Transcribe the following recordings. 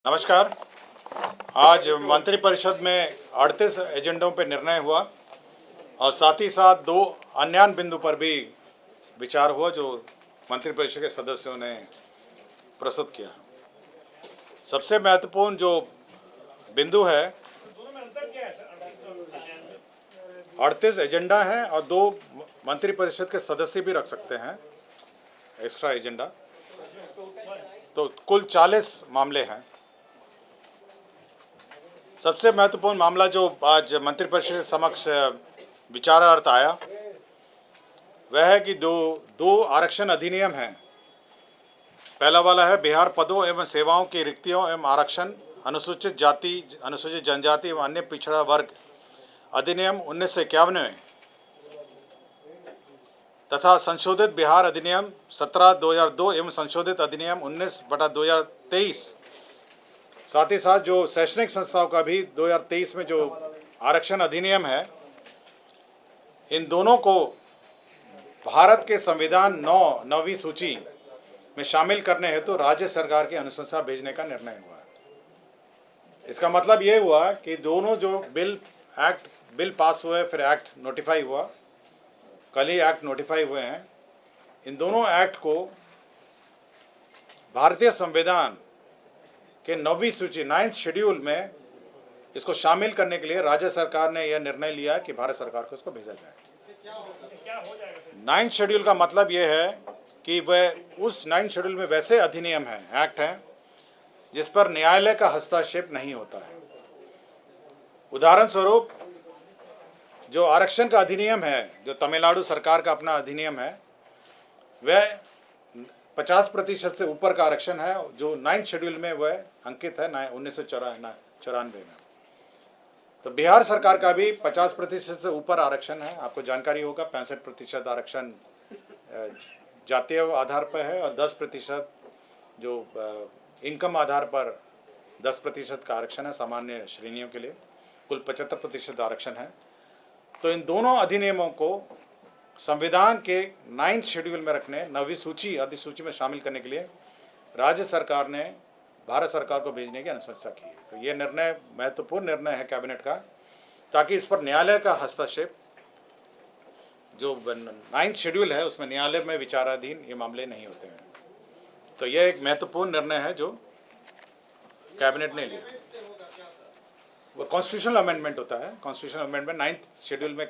नमस्कार। आज मंत्रिपरिषद में 38 एजेंडों पर निर्णय हुआ और साथ ही साथ 2 अन्य बिंदु पर भी विचार हुआ जो मंत्रिपरिषद के सदस्यों ने प्रस्तुत किया। सबसे महत्वपूर्ण जो बिंदु है, 38 एजेंडा हैं और 2 मंत्रिपरिषद के सदस्य भी रख सकते हैं एक्स्ट्रा एजेंडा, तो कुल 40 मामले हैं। सबसे महत्वपूर्ण मामला जो आज मंत्रिपरिषद के समक्ष विचारार्थ आया वह है कि दो आरक्षण अधिनियम हैं। पहला वाला है बिहार पदों एवं सेवाओं की रिक्तियों एवं आरक्षण अनुसूचित जाति, अनुसूचित जनजाति एवं अन्य पिछड़ा वर्ग अधिनियम 1951 में तथा संशोधित बिहार अधिनियम 17/2002 एवं संशोधित अधिनियम 19/2023। साथ ही साथ जो शैक्षणिक संस्थाओं का भी 2023 में जो आरक्षण अधिनियम है, इन दोनों को भारत के संविधान 9वीं सूची में शामिल करने हेतु राज्य सरकार की अनुशंसा भेजने का निर्णय हुआ है। इसका मतलब ये हुआ कि दोनों जो बिल पास हुए, फिर एक्ट नोटिफाई हुआ, कल ही एक्ट नोटिफाई हुए हैं, इन दोनों एक्ट को भारतीय संविधान के 9वीं सूची 9th शेड्यूल में इसको शामिल करने के लिए राज्य सरकार ने यह निर्णय लिया कि भारत सरकार को इसको भेजा जाए। 9th शेड्यूल का मतलब यह है कि वह उस 9th शेड्यूल में वैसे अधिनियम हैं, एक्ट हैं, जिस पर न्यायालय का हस्तक्षेप नहीं होता है। उदाहरण स्वरूप जो आरक्षण का अधिनियम है, जो तमिलनाडु सरकार का अपना अधिनियम है, वह 50% से ऊपर का आरक्षण है जो 9th शेड्यूल में वह अंकित है 1994 में। तो बिहार सरकार का भी 50% से ऊपर आरक्षण है। आपको जानकारी होगा 65% आरक्षण जातीय आधार पर है और 10% जो इनकम आधार पर 10% का आरक्षण है सामान्य श्रेणियों के लिए। कुल 75% आरक्षण है। तो इन दोनों अधिनियमों को संविधान के 9th शेड्यूल में रखने, 9वीं सूची अधिसूची में शामिल करने के लिए राज्य सरकार ने भारत सरकार को भेजने की अनुशंसा की है। तो ये निर्णय महत्वपूर्ण निर्णय है कैबिनेट का, ताकि इस पर न्यायालय का हस्तक्षेप, जो 9th शेड्यूल है उसमें न्यायालय में विचाराधीन ये मामले नहीं होते हैं। तो यह एक महत्वपूर्ण निर्णय है जो कैबिनेट ने लिया। वो कॉन्स्टिट्यूशनल अमेंडमेंट होता है। कॉन्स्टिट्यूशनल अमेंडमेंट 9th शेड्यूल में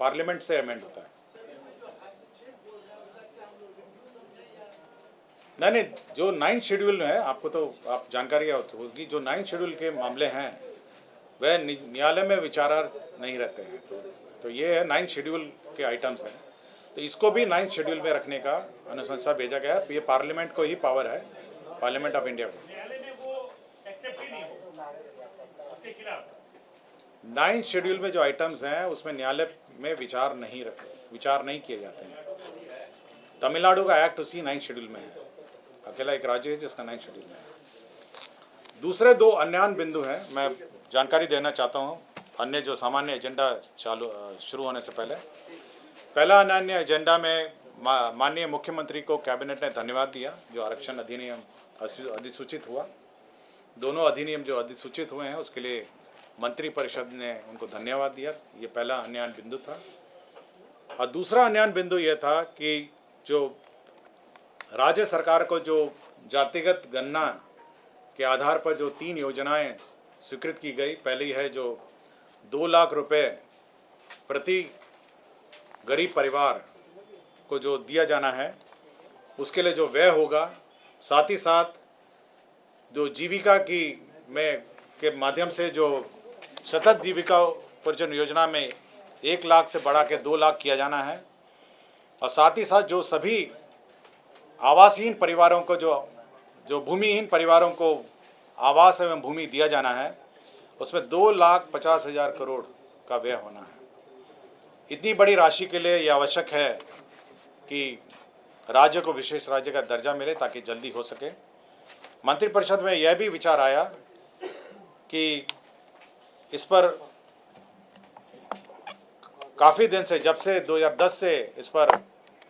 पार्लियामेंट से अमेंड होता है। नहीं, जो 9th शेड्यूल में है, आपको तो आप जानकारी होगी, जो 9th शेड्यूल के मामले हैं वह न्यायालय में विचारार्थ नहीं रहते हैं। तो ये है 9th शेड्यूल के आइटम्स हैं। तो इसको भी 9th शेड्यूल में रखने का अनुशंसा भेजा गया है। ये पार्लियामेंट को ही पावर है, पार्लियामेंट ऑफ इंडिया को। 9th शेड्यूल में जो आइटम्स हैं उसमें न्यायालय में विचार नहीं किए जाते हैं। तमिलनाडु का एक्ट उसी 9th शेड्यूल में है। अकेला एक राज्य है जिसका 9th शेड्यूल में है। दूसरे 2 अन्य बिंदु हैं, मैं जानकारी देना चाहता हूं अन्य जो सामान्य एजेंडा शुरू होने से पहले। पहला अन्य एजेंडा में माननीय मुख्यमंत्री को कैबिनेट ने धन्यवाद दिया जो आरक्षण अधिनियम अधिसूचित हुआ। दोनों अधिनियम जो अधिसूचित हुए हैं उसके लिए मंत्रिपरिषद ने उनको धन्यवाद दिया। ये पहला अन्य बिंदु था। और दूसरा अन्य बिंदु ये था कि जो राज्य सरकार को जो जातिगत गणना के आधार पर जो 3 योजनाएं स्वीकृत की गई, पहली है जो 2 लाख रुपए प्रति गरीब परिवार को जो दिया जाना है, उसके लिए जो व्यय होगा, साथ ही साथ जो जीविका के माध्यम से जो सतत जीविका उपार्जन योजना में 1 लाख से बढ़ा के 2 लाख किया जाना है, और साथ ही साथ जो सभी आवासहीन परिवारों को जो भूमिहीन परिवारों को आवास एवं भूमि दिया जाना है, उसमें 2,50,000 करोड़ का व्यय होना है। इतनी बड़ी राशि के लिए यह आवश्यक है कि राज्य को विशेष राज्य का दर्जा मिले ताकि जल्दी हो सके। मंत्रिपरिषद में यह भी विचार आया कि इस पर काफ़ी दिन से, जब से 2010 से इस पर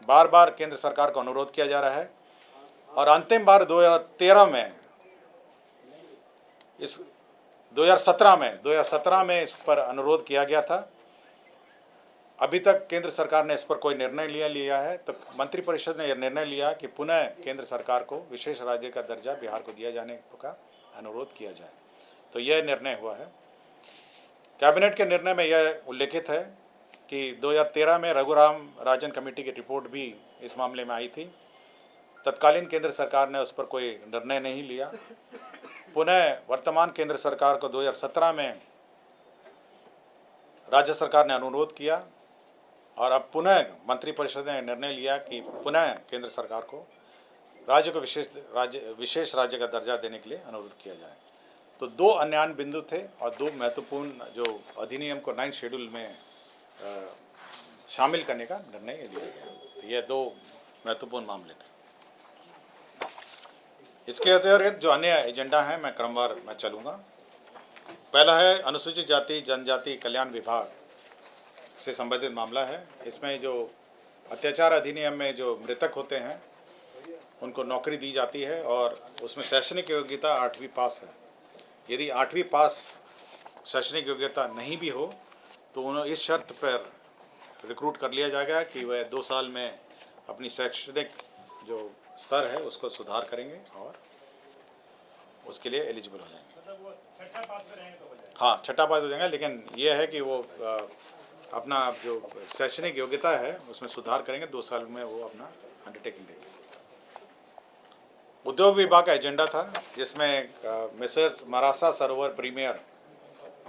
बार बार केंद्र सरकार को अनुरोध किया जा रहा है और अंतिम बार 2013 में इस 2017 में इस पर अनुरोध किया गया था। अभी तक केंद्र सरकार ने इस पर कोई निर्णय लिया है, तो मंत्रिपरिषद ने यह निर्णय लिया कि पुनः केंद्र सरकार को विशेष राज्य का दर्जा बिहार को दिया जाने का अनुरोध किया जाए। तो यह निर्णय हुआ है। कैबिनेट के निर्णय में यह उल्लेखित है कि 2013 में रघुराम राजन कमेटी की रिपोर्ट भी इस मामले में आई थी। तत्कालीन केंद्र सरकार ने उस पर कोई निर्णय नहीं लिया। पुनः वर्तमान केंद्र सरकार को 2017 में राज्य सरकार ने अनुरोध किया और अब पुनः मंत्रिपरिषद ने निर्णय लिया कि पुनः केंद्र सरकार को राज्य को विशेष राज्य का दर्जा देने के लिए अनुरोध किया जाए। तो दो अन्यान बिंदु थे और दो महत्वपूर्ण जो अधिनियम को 9 शेड्यूल में शामिल करने का निर्णय लिया गया। तो ये दो महत्वपूर्ण मामले थे। इसके अतिरिक्त जो अन्य एजेंडा हैं मैं क्रमवार मैं चलूँगा। पहला है अनुसूचित जाति जनजाति कल्याण विभाग से संबंधित मामला है। इसमें जो अत्याचार अधिनियम में जो मृतक होते हैं उनको नौकरी दी जाती है और उसमें शैक्षणिक योग्यता 8वीं पास है। यदि 8वीं पास शैक्षणिक योग्यता नहीं भी हो तो उन्हें इस शर्त पर रिक्रूट कर लिया जाएगा कि वह 2 साल में अपनी शैक्षणिक जो स्तर है उसको सुधार करेंगे और उसके लिए एलिजिबल हो जाएंगे। हाँ, छठा पास हो जाएंगे, लेकिन यह है कि वो अपना जो शैक्षणिक योग्यता है उसमें सुधार करेंगे। 2 साल में वो अपना अंडरटेकिंग देंगे। उद्योग विभाग का एजेंडा था जिसमें मिसेस मरासा सरोवर प्रीमियर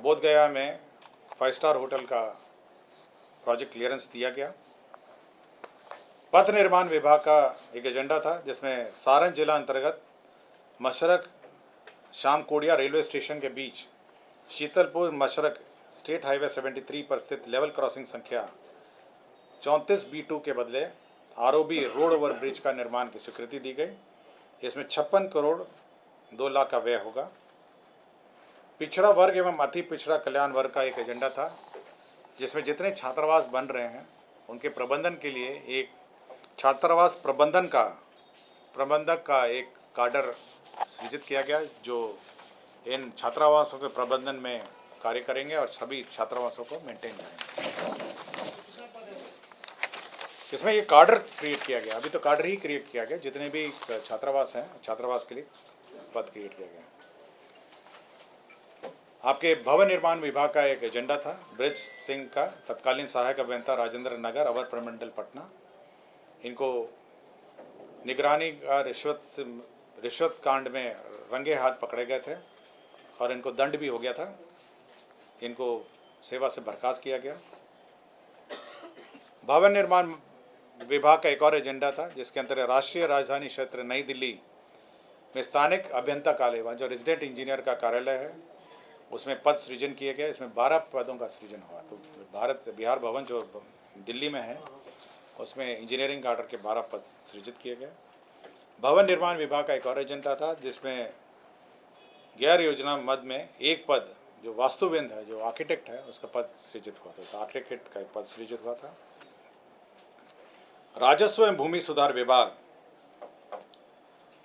बोधगया में 5 स्टार होटल का प्रोजेक्ट क्लियरेंस दिया गया। पथ निर्माण विभाग का एक एजेंडा था जिसमें सारण जिला अंतर्गत मशरक शामकोडिया रेलवे स्टेशन के बीच शीतलपुर मशरक स्टेट हाईवे 73 पर स्थित लेवल क्रॉसिंग संख्या 34B2 के बदले आरओबी रोड ओवर ब्रिज का निर्माण की स्वीकृति दी गई। इसमें 56 करोड़ 2 लाख का व्यय होगा। पिछड़ा वर्ग एवं अति पिछड़ा कल्याण वर्ग का एक एजेंडा था जिसमें जितने छात्रावास बन रहे हैं उनके प्रबंधन के लिए एक छात्रावास प्रबंधक का एक काडर सृजित किया गया जो इन छात्रावासों के प्रबंधन में कार्य करेंगे और सभी छात्रावासों को मेंटेन करेंगे। इसमें ये काडर क्रिएट किया गया। अभी तो काडर ही क्रिएट किया गया। जितने भी छात्रावास हैं छात्रावास के लिए पद क्रिएट किया गया। आपके भवन निर्माण विभाग का एक एजेंडा था ब्रिज सिंह का तत्कालीन सहायक अभियंता राजेंद्र नगर अवर प्रमंडल पटना। इनको निगरानी का रिश्वत कांड में रंगे हाथ पकड़े गए थे और इनको दंड भी हो गया था। इनको सेवा से बर्खास्त किया गया। भवन निर्माण विभाग का एक और एजेंडा था जिसके अंतर्गत राष्ट्रीय राजधानी क्षेत्र नई दिल्ली में स्थानिक अभियंता कार्यालय जो रेजिडेंट इंजीनियर का कार्यालय है उसमें पद सृजन किए गए। इसमें 12 पदों का सृजन हुआ। तो बिहार भवन जो दिल्ली में है उसमें इंजीनियरिंग काडर के 12 पद सृजित किए गए। भवन निर्माण विभाग का एक और एजेंडा था जिसमें गैर योजना मद में एक पद जो वास्तुविद है जो आर्किटेक्ट है उसका पद सृजित हुआ था। तो आर्किटेक्ट का एक पद सृजित हुआ था। राजस्व एवं भूमि सुधार विभाग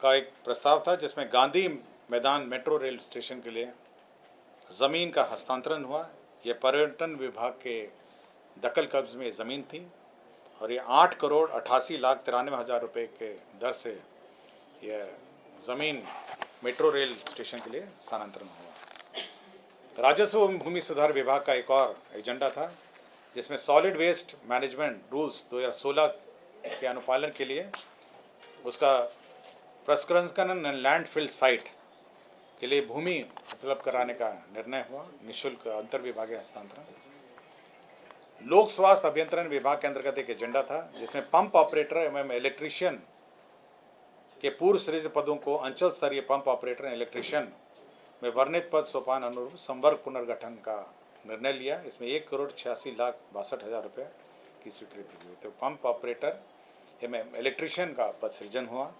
का एक प्रस्ताव था जिसमें गांधी मैदान मेट्रो रेल स्टेशन के लिए ज़मीन का हस्तांतरण हुआ। यह पर्यटन विभाग के दखल कब्ज में ज़मीन थी और ये 8 करोड़ 88 लाख 93 हज़ार रुपये के दर से यह ज़मीन मेट्रो रेल स्टेशन के लिए स्थानांतरण हुआ। राजस्व एवं भूमि सुधार विभाग का एक और एजेंडा था जिसमें सॉलिड वेस्ट मैनेजमेंट रूल्स 2016 के अनुपालन के लिए उसका प्रसंस्करण लैंडफिल साइट के लिए भूमि उपलब्ध कराने का निर्णय हुआ। निःशुल्क अंतर विभागीय हस्तांतरण। लोक स्वास्थ्य अभियंत्रण विभाग के अंतर्गत एक एजेंडा था जिसमें पंप ऑपरेटर एवं इलेक्ट्रीशियन के पूर्व सृजित पदों को अंचल स्तरीय पंप ऑपरेटर इलेक्ट्रीशियन में वर्णित पद सोपान अनुरूप संवर्ग पुनर्गठन का निर्णय लिया। इसमें 1 करोड़ 86 लाख 62 हज़ार रुपये की स्वीकृति हुई। तो पंप ऑपरेटर एवं इलेक्ट्रीशियन का पद सृजन हुआ।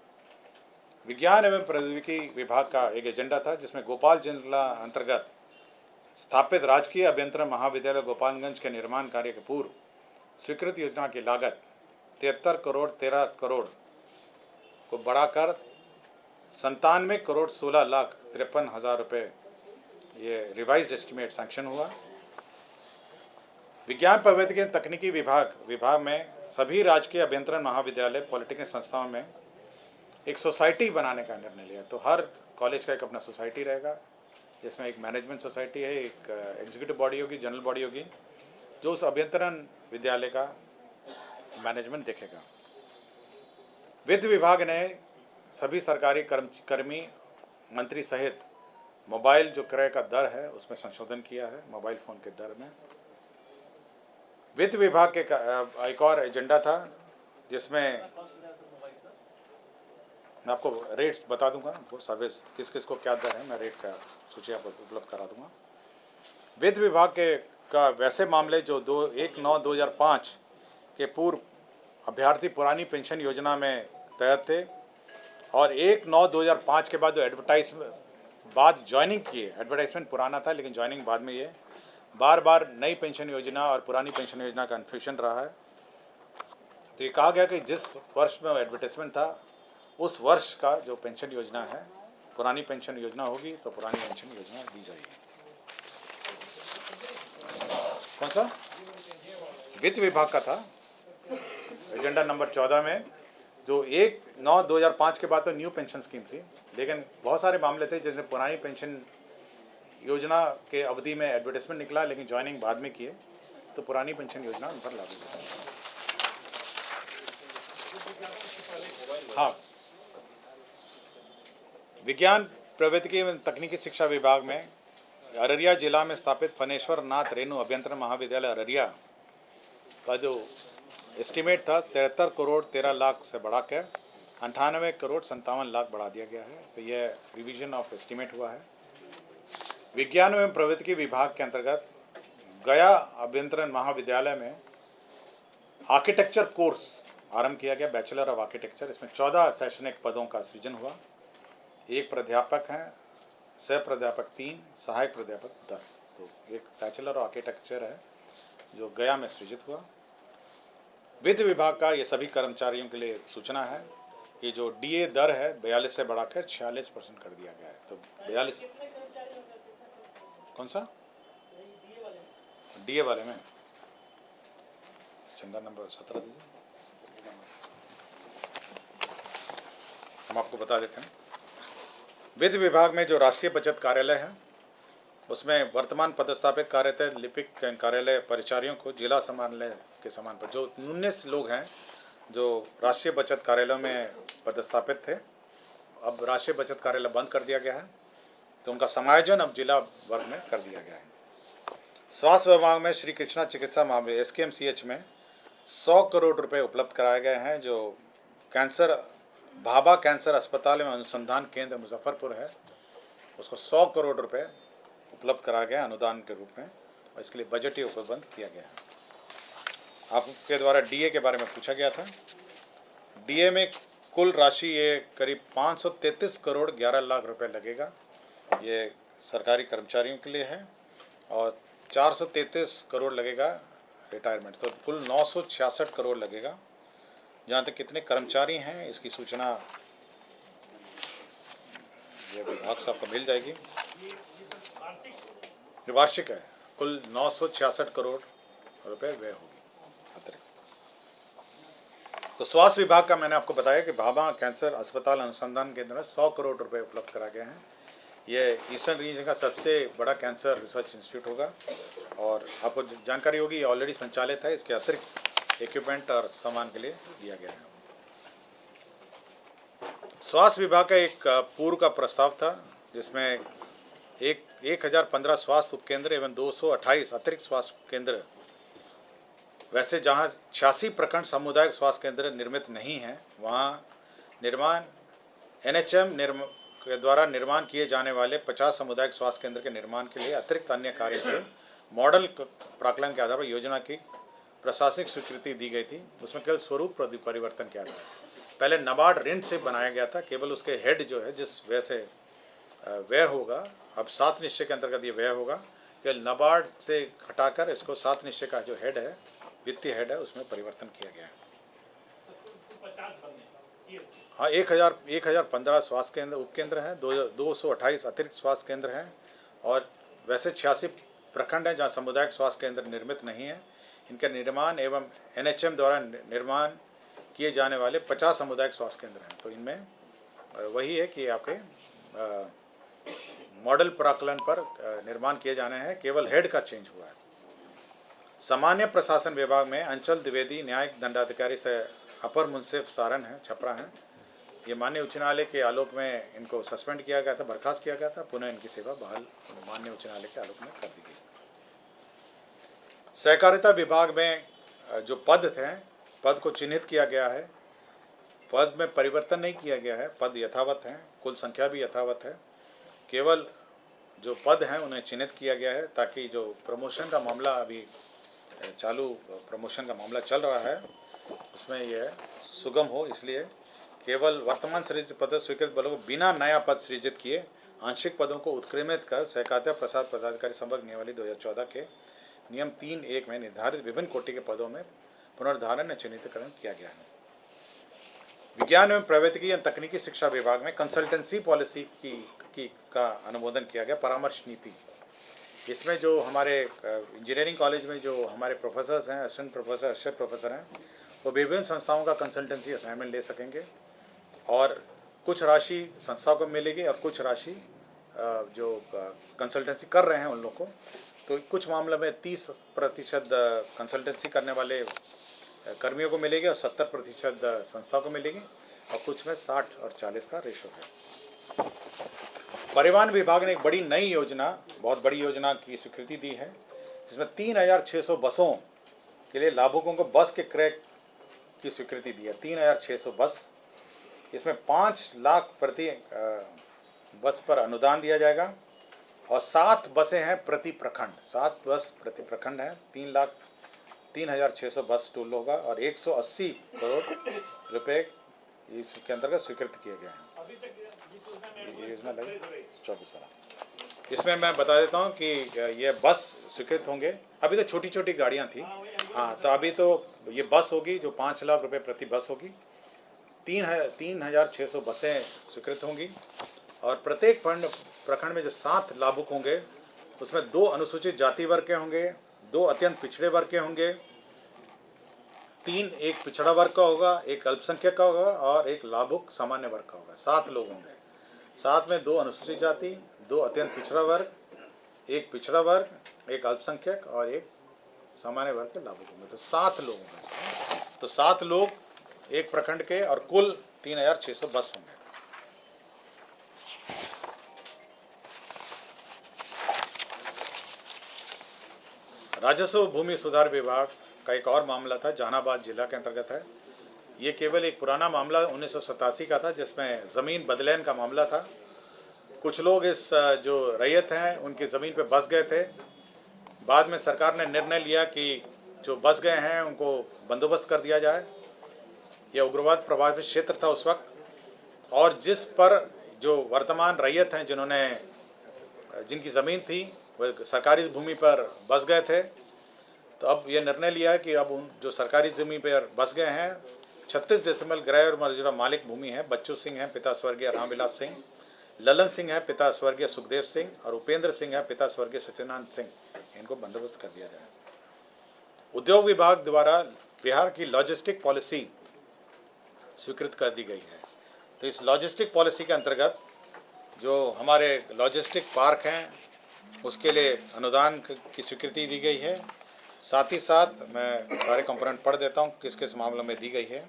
विज्ञान एवं प्रौद्योगिकी विभाग का एक एजेंडा था जिसमें भोपाल जिला अंतर्गत स्थापित राजकीय अभियंत्रण महाविद्यालय गोपालगंज के निर्माण कार्य के पूर्व स्वीकृत योजना की लागत 73 करोड़ 13 करोड़ को बढ़ाकर 97 करोड़ 16 लाख 53 हज़ार रुपये ये रिवाइज्ड एस्टिमेट सैंक्शन हुआ। विज्ञान प्रौद्योगिकी एवं तकनीकी विभाग में सभी राजकीय अभियंत्रण महाविद्यालय पॉलिटेक्निक संस्थाओं में एक सोसाइटी बनाने का निर्णय लिया। तो हर कॉलेज का एक अपना सोसाइटी रहेगा, जिसमें एक मैनेजमेंट सोसाइटी है, एक एग्जीक्यूटिव बॉडी होगी, जनरल बॉडी होगी, जो उस अभियंत्रण विद्यालय का मैनेजमेंट देखेगा। वित्त विभाग ने सभी सरकारी कर्मी मंत्री सहित मोबाइल जो क्रय का दर है उसमें संशोधन किया है, मोबाइल फ़ोन के दर में। वित्त विभाग के एक और एजेंडा था जिसमें मैं आपको रेट्स बता दूंगा, वो सर्विस किस किस को क्या दर है, मैं रेट का सूची आपको उपलब्ध करा दूंगा। वित्त विभाग का वैसे मामले जो 1/9/2005 के पूर्व अभ्यर्थी पुरानी पेंशन योजना में तहत थे और 1/9/2005 के बाद जो बाद ज्वाइनिंग किए, एडवर्टाइजमेंट पुराना था लेकिन ज्वाइनिंग बाद में, ये बार बार नई पेंशन योजना और पुरानी पेंशन योजना का कन्फ्यूजन रहा है। तो ये कहा गया कि जिस वर्ष में एडवर्टाइजमेंट था उस वर्ष का जो पेंशन योजना है, पुरानी पेंशन योजना होगी तो पुरानी पेंशन योजना दी जाएगी। कौन सा? वित्त विभाग का था एजेंडा नंबर 14 में, जो 1/9/2005 के बाद तो न्यू पेंशन स्कीम थी, लेकिन बहुत सारे मामले थे जिसमें पुरानी पेंशन योजना के अवधि में एडवर्टाइजमेंट निकला लेकिन ज्वाइनिंग बाद में किए, तो पुरानी पेंशन योजना उन पर लागू हुई। हाँ, विज्ञान प्रौद्योगिकी एवं तकनीकी शिक्षा विभाग में अररिया जिला में स्थापित फनेश्वर नाथ रेणु अभियंत्रण महाविद्यालय अररिया का जो एस्टिमेट था 73 करोड़ 13 लाख से बढ़ाकर 98 करोड़ 57 लाख बढ़ा दिया गया है। तो यह रिवीजन ऑफ एस्टिमेट हुआ है। विज्ञान एवं प्रौद्योगिकी विभाग के अंतर्गत गया अभियंत्रण महाविद्यालय में आर्किटेक्चर कोर्स आरंभ किया गया, बैचलर ऑफ आर्किटेक्चर। इसमें 14 शैक्षणिक पदों का सृजन हुआ। एक प्राध्यापक हैं, सह प्राध्यापक 3, सहायक प्राध्यापक 10। तो एक बैचलर ऑफ आर्किटेक्चर है जो गया में सृजित हुआ। वित्त विभाग का ये सभी कर्मचारियों के लिए सूचना है कि जो डीए दर है 42 से बढ़ाकर 46% कर दिया गया है। तो 42 कौन सा डीए वाले में चंदा नंबर 17 दीजिए, हम आपको बता देते हैं। वित्त विभाग में जो राष्ट्रीय बचत कार्यालय है उसमें वर्तमान पदस्थापित कार्यरत लिपिक कार्यालय परिचारियों को जिला समान्वय के समान पर, जो 19 लोग हैं जो राष्ट्रीय बचत कार्यालय में पदस्थापित थे, अब राष्ट्रीय बचत कार्यालय बंद कर दिया गया है, तो उनका समायोजन अब जिला वर्ग में कर दिया गया है। स्वास्थ्य विभाग में श्री कृष्णा चिकित्सा महाविद्यालय SKMCH में 100 करोड़ रुपए उपलब्ध कराए गए हैं। जो भाभा कैंसर अस्पताल एवं अनुसंधान केंद्र मुजफ्फरपुर है, उसको 100 करोड़ रुपए उपलब्ध कराया गया अनुदान के रूप में, और इसके लिए बजट ही उपलब्ध किया गया है। आपके द्वारा डीए के बारे में पूछा गया था। डीए में कुल राशि ये करीब 533 करोड़ 11 लाख रुपए लगेगा, ये सरकारी कर्मचारियों के लिए है, और 433 करोड़ लगेगा रिटायरमेंट, तो कुल 966 करोड़ लगेगा। जहाँ तक कितने कर्मचारी हैं इसकी सूचना ये विभाग से आपको मिल जाएगी। वार्षिक है, कुल 966 करोड़ रुपए व्यय होगी अतिरिक्त। तो स्वास्थ्य विभाग का मैंने आपको बताया कि भाभा कैंसर अस्पताल अनुसंधान केंद्र में 100 करोड़ रुपए उपलब्ध करा गए हैं। ये ईस्टर्न रीजन का सबसे बड़ा कैंसर रिसर्च इंस्टीट्यूट होगा, और आपको जानकारी होगी ये ऑलरेडी संचालित है। इसके अतिरिक्त इक्विपमेंट और सामान के लिए दिया गया है। स्वास्थ्य विभाग का एक पूर्व का प्रस्ताव था जिसमें 1015 स्वास्थ्य उपकेंद्र एवं 228 अतिरिक्त स्वास्थ्य केंद्र, वैसे जहां 86 प्रखंड सामुदायिक स्वास्थ्य केंद्र निर्मित नहीं हैं, वहां निर्माण NHM के द्वारा निर्माण किए जाने वाले 50 सामुदायिक स्वास्थ्य केंद्र के निर्माण के लिए अतिरिक्त अन्य कार्य के मॉडल प्राकलन के आधार पर योजना की प्रशासनिक स्वीकृति दी गई थी। उसमें केवल स्वरूप परिवर्तन किया था। पहले नाबार्ड ऋण से बनाया गया था, केवल उसके हेड जो है जिस व्यय से व्यय होगा, अब 7 निश्चय के अंतर्गत ये व्यय होगा, केवल नाबार्ड से हटाकर इसको 7 निश्चय का जो हेड है, वित्तीय हेड है, उसमें परिवर्तन किया गया है। हाँ, 1015 स्वास्थ्य केंद्र उपकेंद्र हैं, 228 अतिरिक्त स्वास्थ्य केंद्र हैं, और वैसे 86 प्रखंड हैं जहाँ सामुदायिक स्वास्थ्य केंद्र निर्मित नहीं है। इनका निर्माण एवं NHM द्वारा निर्माण किए जाने वाले 50 सामुदायिक स्वास्थ्य केंद्र हैं। तो इनमें वही है कि आपके मॉडल प्राकलन पर निर्माण किए जाने हैं, केवल हेड का चेंज हुआ है। सामान्य प्रशासन विभाग में अंचल द्विवेदी न्यायिक दंडाधिकारी से अपर मुंसिफ सारण है, छपरा हैं। ये माननीय उच्च न्यायालय के आलोक में इनको सस्पेंड किया गया था, बर्खास्त किया गया था, पुनः इनकी सेवा बहाल माननीय उच्च न्यायालय के आलोक में कर दी गई। सहकारिता विभाग में जो पद थे, पद को चिन्हित किया गया है, पद में परिवर्तन नहीं किया गया है, पद यथावत हैं, कुल संख्या भी यथावत है, केवल जो पद हैं उन्हें चिन्हित किया गया है ताकि जो प्रमोशन का मामला अभी चालू प्रमोशन का मामला चल रहा है उसमें यह सुगम हो, इसलिए केवल वर्तमान सृजित पद स्वीकृत बलों को बिना नया पद सृजित किए आंशिक पदों को उत्क्रमित कर सहकारिता प्रसाद पदाधिकारी संवर्ग नियमावली 2014 के नियम 3(1) में निर्धारित विभिन्न कोटि के पदों में पुनर्धारण या चिन्हितकरण किया गया है। विज्ञान एवं प्रौद्योगिकी या तकनीकी शिक्षा विभाग में कंसल्टेंसी पॉलिसी का अनुमोदन किया गया, परामर्श नीति। इसमें जो हमारे इंजीनियरिंग कॉलेज में जो हमारे प्रोफेसर्स हैं, असिस्टेंट प्रोफेसर, असिस्टेंट प्रोफेसर हैं, वो विभिन्न संस्थाओं का कंसल्टेंसी असाइनमेंट ले सकेंगे और कुछ राशि संस्थाओं को मिलेगी और कुछ राशि जो कंसल्टेंसी कर रहे हैं उन लोगों को, तो कुछ मामलों में 30% कंसल्टेंसी करने वाले कर्मियों को मिलेगी और 70% संस्था को मिलेगी और कुछ में 60 और 40 का रेशो है। परिवहन विभाग ने एक बड़ी नई योजना, बहुत बड़ी योजना की स्वीकृति दी है, जिसमें 3600 बसों के लिए लाभुकों को बस के क्रय की स्वीकृति दी है। 3600 बस, इसमें 5 लाख प्रति बस पर अनुदान दिया जाएगा और 7 बसें हैं प्रति प्रखंड, 7 बस प्रति प्रखंड है। 3,600 बस टूल होगा और 180 करोड़ रुपए इसके अंतर्गत स्वीकृत किए गए हैं। योजना लगी 24 वाला। इसमें मैं बता देता हूँ कि ये बस स्वीकृत होंगे। अभी तो छोटी छोटी गाड़ियाँ थी, हाँ, तो अभी तो ये बस होगी जो 5 लाख रुपए प्रति बस होगी। 3,600 बसें स्वीकृत होंगी और प्रत्येक प्रखंड में जो 7 लाभुक होंगे उसमें 2 अनुसूचित जाति वर्ग के होंगे, 2 अत्यंत पिछड़े वर्ग के होंगे, 3 एक पिछड़ा वर्ग का होगा, 1 अल्पसंख्यक का होगा और 1 लाभुक सामान्य वर्ग का होगा। 7 लोग होंगे, 7 में 2 अनुसूचित जाति, 2 अत्यंत पिछड़ा वर्ग, 1 पिछड़ा वर्ग, 1 अल्पसंख्यक और 1 सामान्य वर्ग के लाभुक होंगे। तो 7 लोग होंगे। तो 7 लोग एक प्रखंड के और कुल 3,600 बस होंगे। राजस्व भूमि सुधार विभाग का एक और मामला था, जहानाबाद जिला के अंतर्गत है। ये केवल एक पुराना मामला 1987 का था, जिसमें ज़मीन बदलैन का मामला था। कुछ लोग इस जो रैयत हैं उनकी ज़मीन पे बस गए थे। बाद में सरकार ने निर्णय लिया कि जो बस गए हैं उनको बंदोबस्त कर दिया जाए। यह उग्रवाद प्रभावित क्षेत्र था उस वक्त, और जिस पर जो वर्तमान रैयत हैं जिनकी ज़मीन थी वह सरकारी भूमि पर बस गए थे, तो अब यह निर्णय लिया है कि अब उन जो सरकारी ज़मीन पर बस गए हैं 36 डेसिमल गृह और मौजूदा मालिक भूमि है, बच्चू सिंह हैं पिता स्वर्गीय रामविलास सिंह, ललन सिंह है पिता स्वर्गीय सुखदेव सिंह और उपेंद्र सिंह है पिता स्वर्गीय सत्यनारायण सिंह, इनको बंदोबस्त कर दिया जाए। उद्योग विभाग द्वारा बिहार की लॉजिस्टिक पॉलिसी स्वीकृत कर दी गई है। तो इस लॉजिस्टिक पॉलिसी के अंतर्गत जो हमारे लॉजिस्टिक पार्क हैं उसके लिए अनुदान की स्वीकृति दी गई है। साथ ही साथ मैं सारे कंपोनेंट पढ़ देता हूँ किस किस मामलों में दी गई है।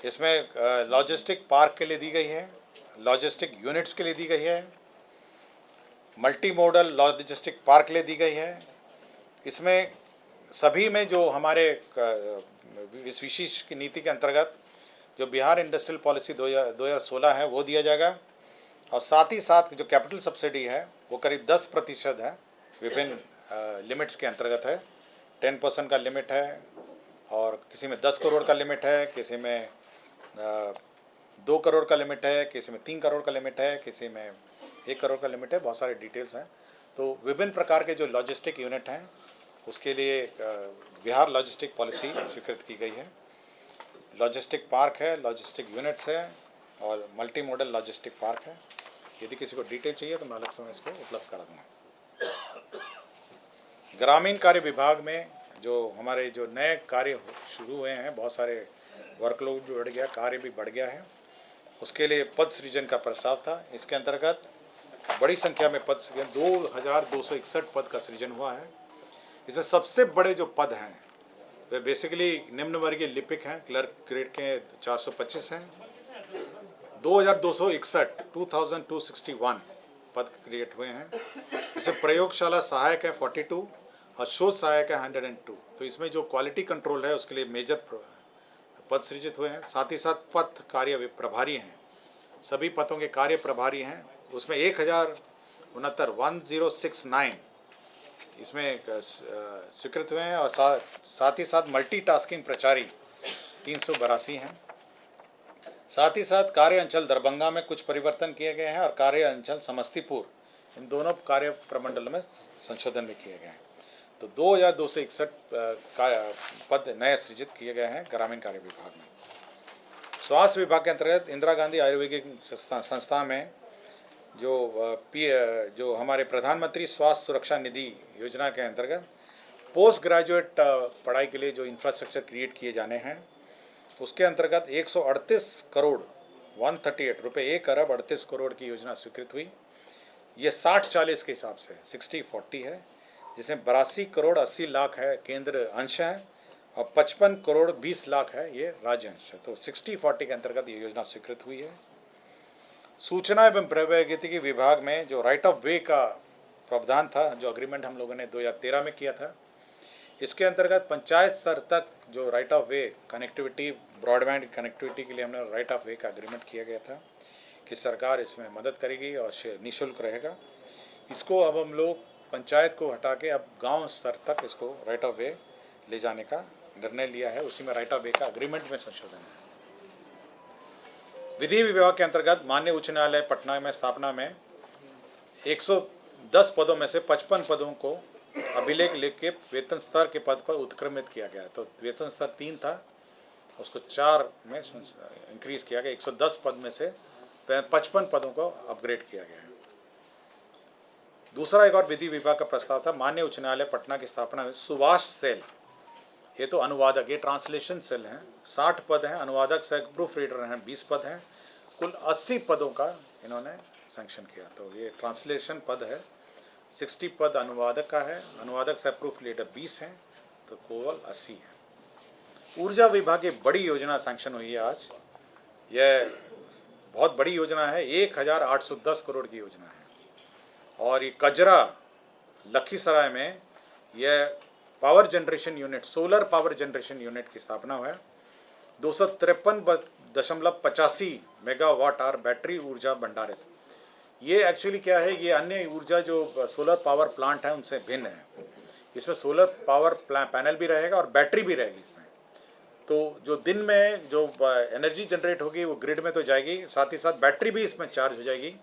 इसमें लॉजिस्टिक पार्क के लिए दी गई है, लॉजिस्टिक यूनिट्स के लिए दी गई है, मल्टी मॉडल लॉजिस्टिक पार्क के लिए दी गई है। इसमें सभी में जो हमारे इस विशेष की नीति के अंतर्गत जो बिहार इंडस्ट्रियल पॉलिसी 2016 है वो दिया जाएगा, और साथ ही साथ जो कैपिटल सब्सिडी है वो करीब 10% है, विभिन्न लिमिट्स के अंतर्गत है। 10% का लिमिट है और किसी में 10 करोड़ का लिमिट है, किसी में 2 करोड़ का लिमिट है, किसी में 3 करोड़ का लिमिट है, किसी में 1 करोड़ का लिमिट है, बहुत सारे डिटेल्स हैं। तो विभिन्न प्रकार के जो लॉजिस्टिक यूनिट हैं उसके लिए बिहार लॉजिस्टिक पॉलिसी स्वीकृत की गई है। लॉजिस्टिक पार्क है, लॉजिस्टिक यूनिट्स है और मल्टी मॉडल लॉजिस्टिक पार्क है। यदि किसी को डिटेल चाहिए तो मैं अलग से इसको उपलब्ध करा दूँगा। ग्रामीण कार्य विभाग में जो हमारे जो नए कार्य शुरू हुए हैं, बहुत सारे वर्कलोड भी बढ़ गया, कार्य भी बढ़ गया है, उसके लिए पद सृजन का प्रस्ताव था। इसके अंतर्गत बड़ी संख्या में पद सृजन 2261 पद का सृजन हुआ है। इसमें सबसे बड़े जो पद हैं वे बेसिकली निम्न वर्गीय लिपिक हैं, क्लर्क ग्रेड के 425 हैं। 2261 पद क्रिएट हुए हैं। इसमें प्रयोगशाला सहायक है 42 और शोध सहायक है 102। तो इसमें जो क्वालिटी कंट्रोल है उसके लिए मेजर पद सृजित हुए हैं। साथ ही साथ पद कार्य प्रभारी हैं, सभी पदों के कार्य प्रभारी हैं। उसमें 1069 इसमें स्वीकृत हुए हैं और साथ ही साथ मल्टीटास्किंग प्रचारी 382 हैं। साथ ही साथ कार्य अंचल दरभंगा में कुछ परिवर्तन किए गए हैं और कार्य अंचल समस्तीपुर, इन दोनों कार्य प्रमंडल में संशोधन भी किए गए हैं। तो 2261 पद नए सृजित किए गए हैं ग्रामीण कार्य विभाग में। स्वास्थ्य विभाग के अंतर्गत इंदिरा गांधी आयुर्वेदिक संस्था में जो हमारे प्रधानमंत्री स्वास्थ्य सुरक्षा निधि योजना के अंतर्गत पोस्ट ग्रेजुएट पढ़ाई के लिए जो इंफ्रास्ट्रक्चर क्रिएट किए जाने हैं, उसके अंतर्गत 138 करोड़ 138 रुपये 1 अरब 38 करोड़ की योजना स्वीकृत हुई। ये 60-40 के हिसाब से 60-40 है, जिसमें 82 करोड़ 80 लाख है केंद्र अंश है और 55 करोड़ 20 लाख है ये राज्य अंश है। तो 60-40 के अंतर्गत ये योजना स्वीकृत हुई है। सूचना एवं प्रौद्योगिकी विभाग में जो राइट ऑफ वे का प्रावधान था, जो अग्रीमेंट हम लोगों ने 2013 में किया था, इसके अंतर्गत पंचायत स्तर तक जो right of way connectivity, broadband connectivity के लिए हमने राइट ऑफ वे का अग्रीमेंट किया गया था कि सरकार इसमें मदद करेगी और निःशुल्क रहेगा। इसको अब हम लोग पंचायत को हटा के अब गांव स्तर तक इसको राइट ऑफ वे ले जाने का निर्णय लिया है। उसी में राइट ऑफ वे का अग्रीमेंट में संशोधन है। विधि विभाग के अंतर्गत माननीय उच्च न्यायालय पटना में स्थापना में 110 पदों में से 55 पदों को अभिलेख लिख के वेतन स्तर के पद पर उत्क्रमित किया गया। तो वेतन स्तर 3 था, उसको 4 में इंक्रीज किया गया। 110 पद में से 55 पदों को अपग्रेड किया गया है। दूसरा एक और विधि विभाग का प्रस्ताव था, माननीय उच्च न्यायालय पटना की स्थापना में सुभाष सेल, ये तो अनुवादक, ये ट्रांसलेशन सेल हैं, 60 पद हैं। अनुवादक से प्रूफ रीडर हैं 20 पद हैं। कुल 80 पदों का इन्होंने सैंक्शन किया। तो ये ट्रांसलेशन पद है, 60 पद अनुवादक का है, अनुवादक से प्रूफ रीडर 20 हैं, तो केवल 80 है। ऊर्जा विभाग की बड़ी योजना सैंक्शन हुई है आज। यह बहुत बड़ी योजना है, 1810 करोड़ की योजना है। और ये कजरा लखीसराय में यह power generation unit, solar power generation unit की स्थापना हुआ है। 253.85 मेगावाट आवर बैटरी ऊर्जा भंडारित। ये एक्चुअली क्या है, ये अन्य ऊर्जा जो सोलर पावर प्लांट है उनसे भिन्न है। इसमें सोलर पावर पैनल भी रहेगा और बैटरी भी रहेगी इसमें। तो जो दिन में जो एनर्जी जनरेट होगी वो ग्रिड में तो जाएगी, साथ ही साथ बैटरी भी इसमें चार्ज हो जाएगी।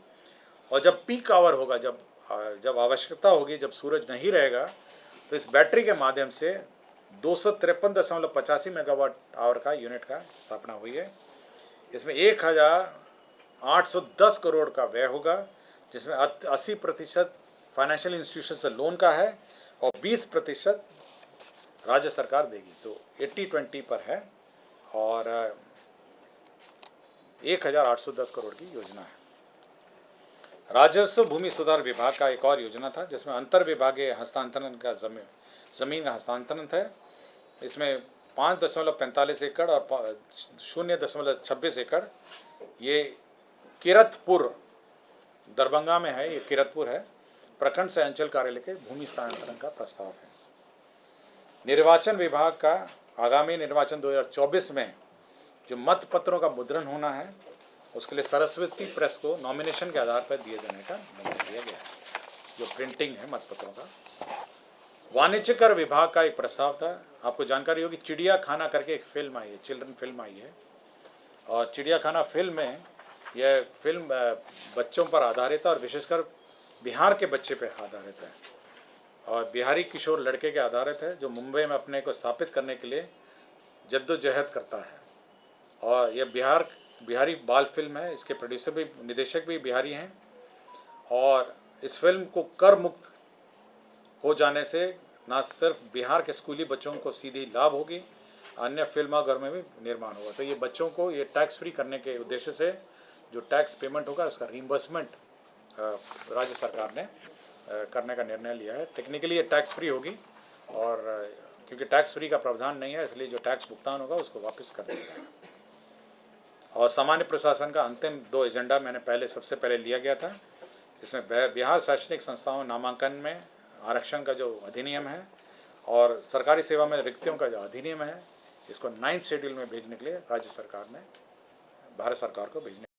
और जब पीक आवर होगा, जब आवश्यकता होगी, जब सूरज नहीं रहेगा, तो इस बैटरी के माध्यम से 253.85 मेगावाट आवर का यूनिट का स्थापना हुई है। इसमें 1810 करोड़ का व्यय होगा, जिसमें 80% फाइनेंशियल इंस्टीट्यूशन से लोन का है और 20% राज्य सरकार देगी। तो 80-20 पर है और 1810 करोड़ की योजना है। राजस्व भूमि सुधार विभाग का एक और योजना था, जिसमें अंतर विभागीय हस्तांतरण का जमीन का हस्तांतरण है। इसमें 5.45 एकड़ और 0.26 एकड़ ये किरतपुर, दरभंगा में है, ये किरतपुर है, प्रखंड से अंचल कार्यालय के भूमि हस्तांतरण का प्रस्ताव है। निर्वाचन विभाग का आगामी निर्वाचन 2024 में जो मत पत्रों का मुद्रण होना है, उसके लिए सरस्वती प्रेस को नॉमिनेशन के आधार पर दिए जाने का निर्णय लिया गया है, जो प्रिंटिंग है मत पत्रों का। वाणिज्य कर विभाग का एक प्रस्ताव था। आपको जानकारी होगी, चिड़िया खाना करके एक फिल्म आई है, चिल्ड्रन फिल्म आई है, और चिड़िया खाना फिल्म में यह फिल्म बच्चों पर आधारित है और विशेषकर बिहार के बच्चे पर आधारित है और बिहारी किशोर लड़के के आधारित है, जो मुंबई में अपने को स्थापित करने के लिए जद्दोजहद करता है। और यह बिहारी बाल फिल्म है। इसके प्रोड्यूसर भी, निदेशक भी बिहारी हैं और इस फिल्म को कर मुक्त हो जाने से न सिर्फ बिहार के स्कूली बच्चों को सीधी लाभ होगी, अन्य फिल्माघर में भी निर्माण होगा। तो ये बच्चों को ये टैक्स फ्री करने के उद्देश्य से जो टैक्स पेमेंट होगा उसका रीइंबर्समेंट राज्य सरकार ने करने का निर्णय लिया है। टेक्निकली ये टैक्स फ्री होगी और क्योंकि टैक्स फ्री का प्रावधान नहीं है इसलिए जो टैक्स भुगतान होगा उसको वापस कर दिया जाएगा। और सामान्य प्रशासन का अंतिम 2 एजेंडा मैंने सबसे पहले लिया गया था। इसमें बिहार शैक्षणिक संस्थाओं नामांकन में आरक्षण का जो अधिनियम है और सरकारी सेवा में रिक्तियों का जो अधिनियम है, इसको 9th शेड्यूल में भेजने के लिए राज्य सरकार ने भारत सरकार को भेजने